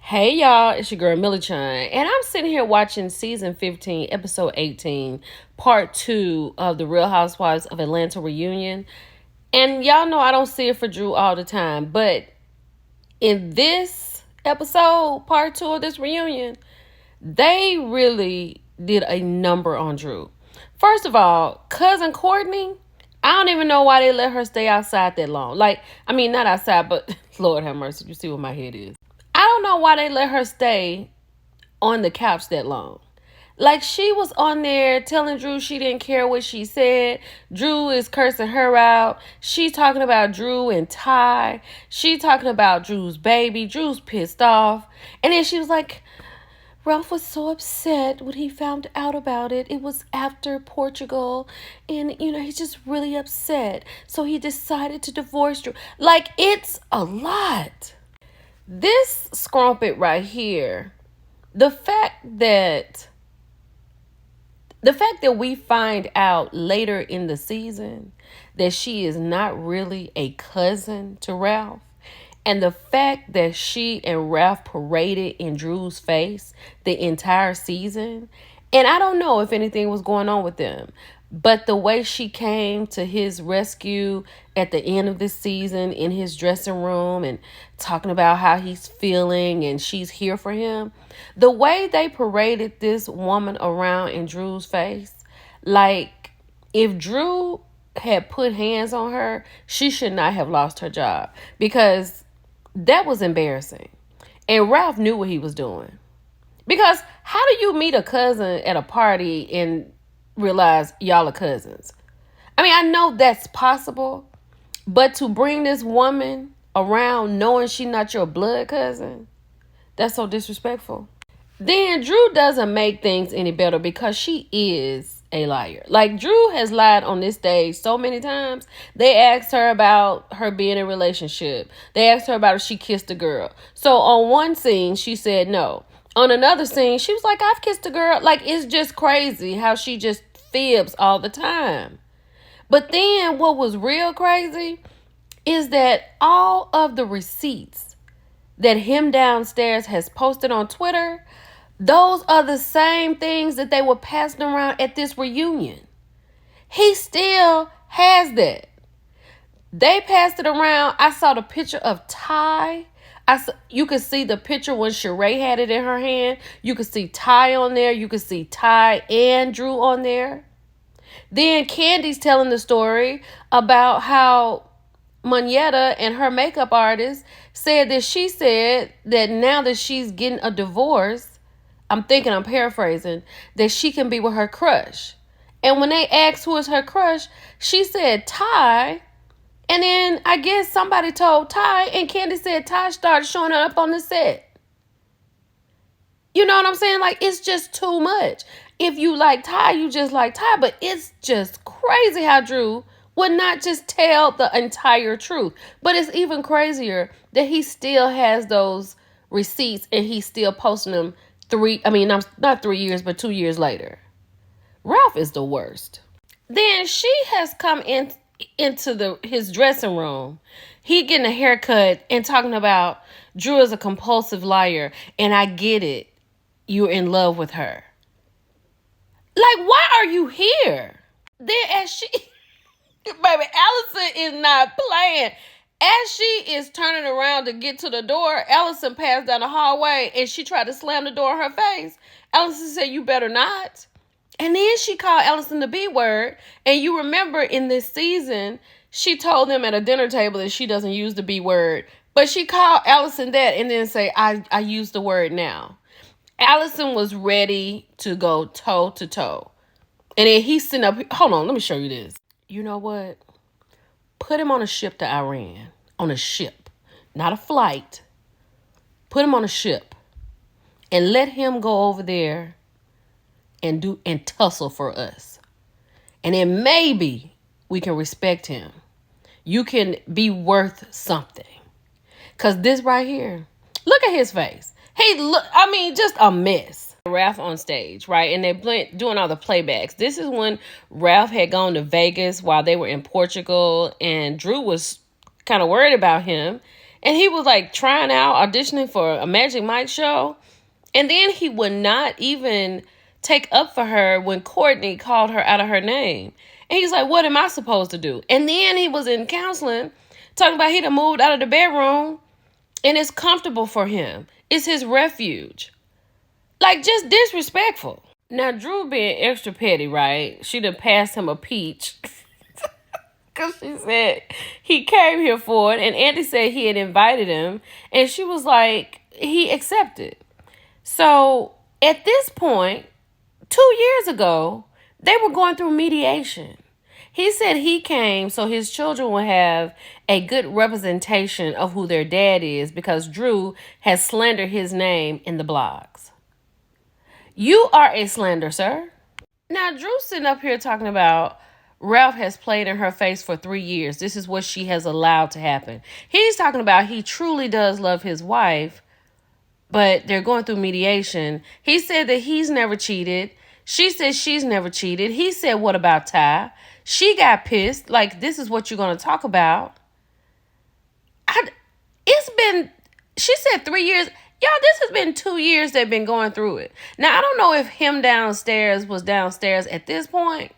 Hey y'all, it's your girl Millie Chan, and I'm sitting here watching season 15, episode 18, part 2 of the Real Housewives of Atlanta reunion. And y'all know I don't see it for Drew all the time, but in this episode, part 2 of this reunion, they really did a number on Drew. First of all, cousin Courtney, I don't even know why they let her stay outside that long. Not outside, but Lord have mercy, you see what my head is. I don't know why they let her stay on the couch that long. Like, she was on there telling Drew she didn't care what she said. Drew is cursing her out. She talking about Drew and Ty. She talking about Drew's baby. Drew's pissed off. And then she was like, Ralph was so upset when he found out about it. It was after Portugal. And, he's just really upset. So he decided to divorce Drew. Like, it's a lot. This scrumpet right here, the fact that we find out later in the season that she is not really a cousin to Ralph, and the fact that she and Ralph paraded in Drew's face the entire season, and I don't know if anything was going on with them, but the way she came to his rescue at the end of this season in his dressing room and talking about how he's feeling and she's here for him, the way they paraded this woman around in Drew's face, like, if Drew had put hands on her, she should not have lost her job, because that was embarrassing. And Ralph knew what he was doing. Because how do you meet a cousin at a party and realize y'all are cousins? I know that's possible, but to bring this woman around knowing she's not your blood cousin, that's so disrespectful. Then Drew doesn't make things any better because she is a liar. Like, Drew has lied on this stage so many times. They asked her about her being in a relationship. They asked her about if she kissed a girl. So on one scene, she said no. On another scene, she was like, I've kissed a girl. Like, it's just crazy how she just fibs all the time. But then what was real crazy is that all of the receipts that him downstairs has posted on Twitter, those are the same things that they were passing around at this reunion. He still has that. They passed it around. I saw the picture of Ty. You could see the picture when Sheree had it in her hand. You could see Ty on there. You could see Ty and Drew on there. Then Candy's telling the story about how Moneta and her makeup artist said that she said that now that she's getting a divorce, I'm paraphrasing, that she can be with her crush. And when they asked who is her crush, she said Ty. And then I guess somebody told Ty, and Candy said Ty started showing up on the set. You know what I'm saying? Like, it's just too much. If you like Ty, you just like Ty. But it's just crazy how Drew would not just tell the entire truth. But it's even crazier that he still has those receipts and he's still posting them not 3 years, but 2 years later. Ralph is the worst. Then she has come into his dressing room. He getting a haircut and talking about Drew is a compulsive liar, and I get it. You're in love with her. Like, why are you here? Then baby, Allison is not playing. As she is turning around to get to the door, Allison passed down the hallway and she tried to slam the door in her face. Allison said, you better not. And then she called Allison the B word. And you remember in this season, she told them at a dinner table that she doesn't use the B word. But she called Allison that and then say, I use the word now. Allison was ready to go toe to toe. And then he's sitting up. Hold on, let me show you this. You know what? Put him on a ship to Iran. On a ship. Not a flight. Put him on a ship. And let him go over there and tussle for us. And then maybe we can respect him. You can be worth something. Because this right here, look at his face. Just a mess. Ralph on stage, right? And they're doing all the playbacks. This is when Ralph had gone to Vegas while they were in Portugal. And Drew was kind of worried about him. And he was like trying out, auditioning for a Magic Mike show. And then he would not even take up for her when Courtney called her out of her name. And he's like, what am I supposed to do? And then he was in counseling talking about he done moved out of the bedroom and it's comfortable for him. It's his refuge. Like, just disrespectful. Now, Drew being extra petty, right? She done passed him a peach. Because she said he came here for it. And Andy said he had invited him. And she was like, he accepted. So, at this point, 2 years ago, they were going through mediation. He said he came so his children would have a good representation of who their dad is because Drew has slandered his name in the blogs. You are a slander, sir. Now, Drew's sitting up here talking about Ralph has played in her face for 3 years. This is what she has allowed to happen. He's talking about he truly does love his wife, but they're going through mediation. He said that he's never cheated. She said she's never cheated. He said, what about Ty? She got pissed. Like, this is what you're going to talk about. She said 3 years. Y'all, this has been 2 years they've been going through it. Now, I don't know if him downstairs was downstairs at this point,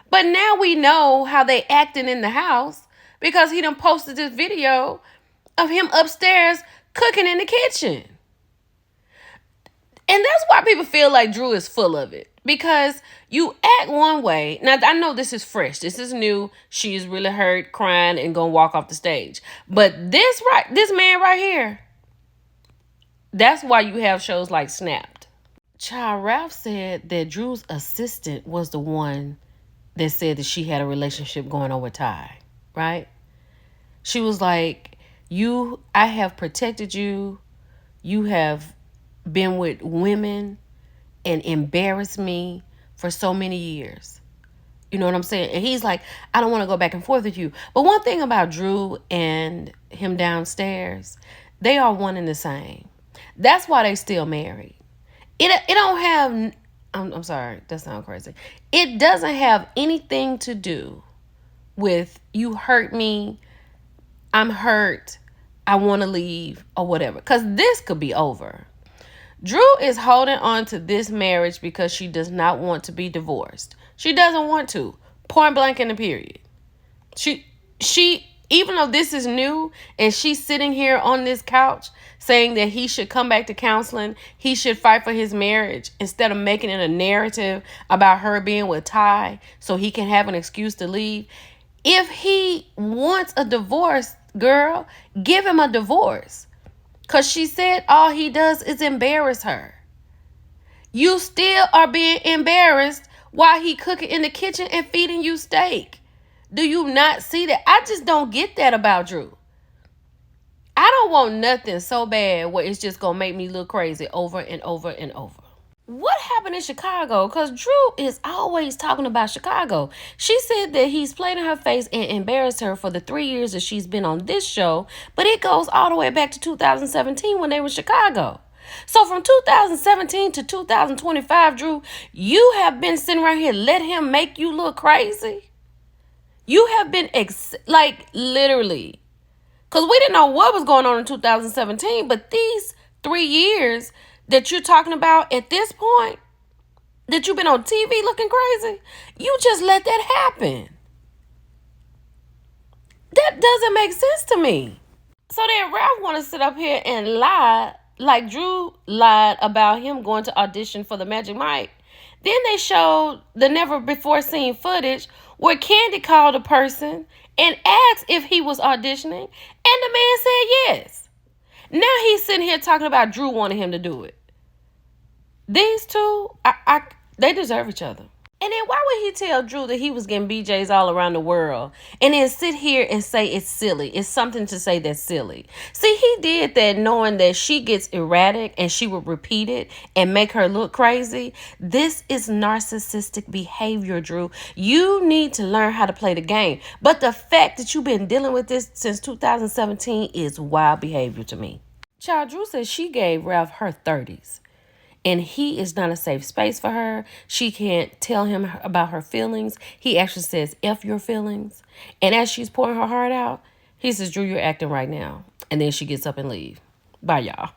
but now we know how they acting in the house because he done posted this video of him upstairs cooking in the kitchen. And that's why people feel like Drew is full of it. Because you act one way. Now, I know this is fresh. This is new. She's really hurt, crying, and going to walk off the stage. But this man right here, that's why you have shows like Snapped. Child, Ralph said that Drew's assistant was the one that said that she had a relationship going on with Ty, right? She was like, I have protected you. You have been with women and embarrassed me for so many years. You know what I'm saying? And he's like, I don't want to go back and forth with you. But one thing about Drew and him downstairs, they are one and the same. That's why they still married. It don't have, I'm sorry, that sounds crazy. It doesn't have anything to do with you hurt me, I'm hurt, I want to leave, or whatever. Because this could be over. Drew is holding on to this marriage because she does not want to be divorced. She doesn't want to. Point blank in the period. She, even though this is new and she's sitting here on this couch saying that he should come back to counseling, he should fight for his marriage instead of making it a narrative about her being with Ty so he can have an excuse to leave. If he wants a divorce, girl, give him a divorce. Because she said all he does is embarrass her. You still are being embarrassed while he cooking in the kitchen and feeding you steak. Do you not see that? I just don't get that about Drew. I don't want nothing so bad where it's just going to make me look crazy over and over and over. What happened in Chicago? Because Drew is always talking about Chicago. She said that he's played in her face and embarrassed her for the 3 years that she's been on this show. But it goes all the way back to 2017 when they were in Chicago. So from 2017 to 2025, Drew, you have been sitting around here, let him make you look crazy. You have been, literally. Because we didn't know what was going on in 2017. But these 3 years that you're talking about at this point, that you've been on TV looking crazy, you just let that happen. That doesn't make sense to me. So then Ralph want to sit up here and lie like Drew lied about him going to audition for the Magic Mike. Then they showed the never before seen footage where Candy called a person and asked if he was auditioning, and the man said yes. Now he's sitting here talking about Drew wanting him to do it. These two, they deserve each other. And then why would he tell Drew that he was getting BJs all around the world and then sit here and say it's silly? It's something to say that's silly. See, he did that knowing that she gets erratic and she would repeat it and make her look crazy. This is narcissistic behavior, Drew. You need to learn how to play the game. But the fact that you've been dealing with this since 2017 is wild behavior to me. Child, Drew says she gave Ralph her 30s. And he is not a safe space for her. She can't tell him about her feelings. He actually says, F your feelings. And as she's pouring her heart out, He says, Drew, you're acting right now. And then she gets up and leave. Bye, y'all.